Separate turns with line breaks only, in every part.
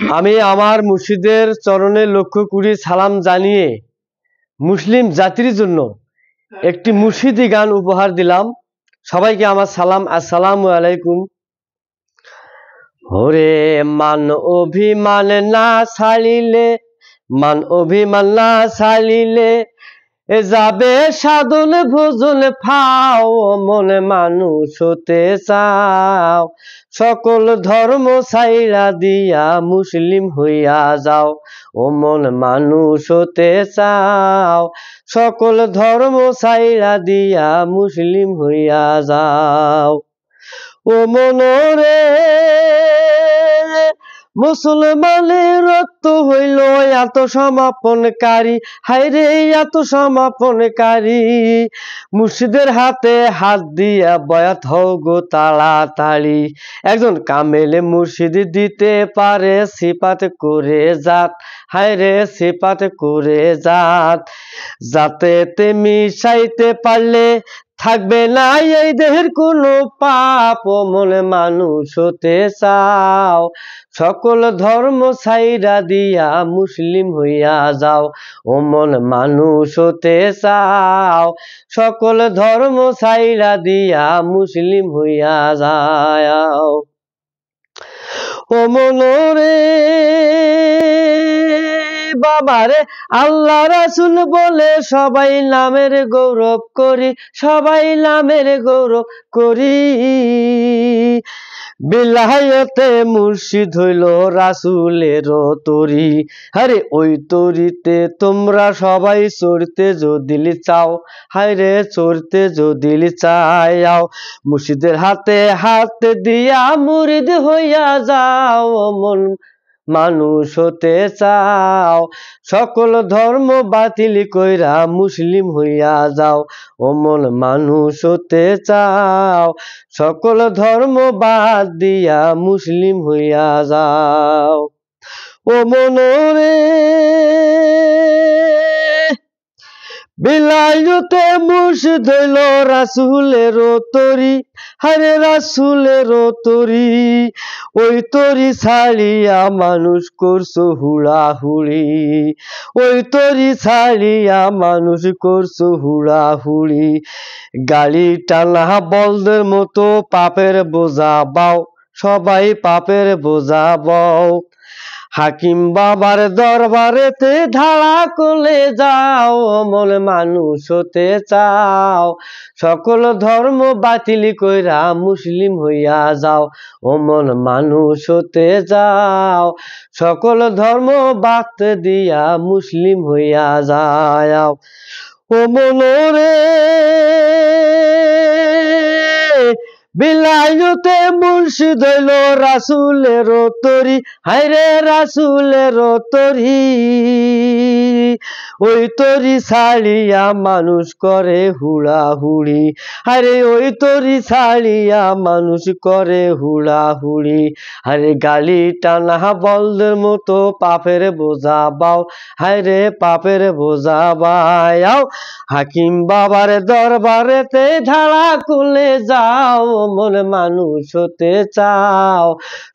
আমি আমার মুর্শিদের চরণে লক্ষ্য করি সালাম জানিয়ে মুসলিম জাতির জন্য একটি মুর্শিদি গান উপহার দিলাম। সবাইকে আমার সালাম, আসসালামু আলাইকুম। ওরে মান অভিমান না ছাড়িলে, মান অভিমান না ছাড়িলে যাবে সাধন ভোজন ফাও, মনে মানুষ হতে চাও, সকল ধর্ম ছাইরা দিয়া মুসলিম হইয়া যাও। ও মন মানুষ হতে চাও, সকল ধর্ম ছাইরা দিয়া মুসলিম হইয়া যাও। ও মনরে মুসলমানের রক্ত হইল আত্মসমাপনকারী, হায়রে আত্মসমাপনকারী। মুর্শিদের হাতে হাত দিয়া বয়াত হও গো তাড়াতাড়ি। একজন কামেলে মুর্শিদ দিতে পারে সিফাত করে জাত, হায়রে সিফাত করে জাত। যাতে তেমি চাইতে পারলে থাকবে না এই দেহের কোনো পাপ। মনে মানুষ হতে চাও, সকল ধর্ম ছাইরা দিয়া মুসলিম হইয়া যাও। ও মন মানুষ হতে চাও, সকল ধর্ম ছাইরা দিয়া মুসলিম হইয়া যাও। ও মনরে বাবারে আল্লাহ রাসূল বলে সবাই নামের গৌরব করি, সবাই নামের গৌরব করি। বিলায়তে মুর্শিদ হইল রাসূলের তরি, আরে ওই তরিতে তোমরা সবাই চড়তে যদি চাও, হায়রে চড়তে যদি চাও। মুর্শিদের হাতে হাত দিয়া মুরিদ হইয়া যাও। মন মানুষ হতে চাও, সকল ধর্ম বাতিল কইরা মুসলিম হইয়া যাও। ও মন মানুষ হতে চাও, সকল ধর্ম বাদ দিয়া মুসলিম হইয়া যাও। ও মনরে বিলায়তে মুর্শিদ হইল রাসূলের তরি, হারে রাসূলের তরি। ওই তরি ছাড়িয়া মানুষ করছো হুড়াহুড়ি, ওই তরি ছাড়িয়া মানুষ করছো হুড়াহুড়ি। গাড়ি টানা বলদের মতো পাপের বোঝা বাও, সবাই পাপের বোঝা বাও। হাকিম বাবার দরবারেতে ধারা করলে যাও। মন মানুষ হতে চাও, সকল ধর্ম বাতিল কইরা মুসলিম হইয়া যাও। ও মন মানুষ হতে যাও, সকল ধর্ম বাদ দিয়া মুসলিম হইয়া যাও। ও মনরে বিলায়তে মুর্শিদ হইল রাসূলের তরি, হায়রে রাসূলের তরি। ওই তরি ছাড়িয়া মানুষ করে হুড়াহুড়ি, আরে ওই তরি ছাড়িয়া মানুষ করে হুড়াহুড়ি। আরে গালি টানা বলদের মতো পাপের বোঝা বাও, হায়রে পাপের বোঝা বাও। হাকিম বাবার দরবারেতে ধারা খুলে যাও। মন মানুষ হতে চাও,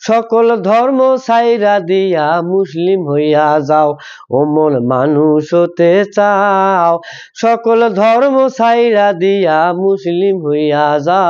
সকল ধর্ম ছাইরা দিয়া মুসলিম হইয়া যাও। ও মন মানুষ হতে চাও, সকল ধর্ম ছাইরা দিয়া মুসলিম হইয়া যাও।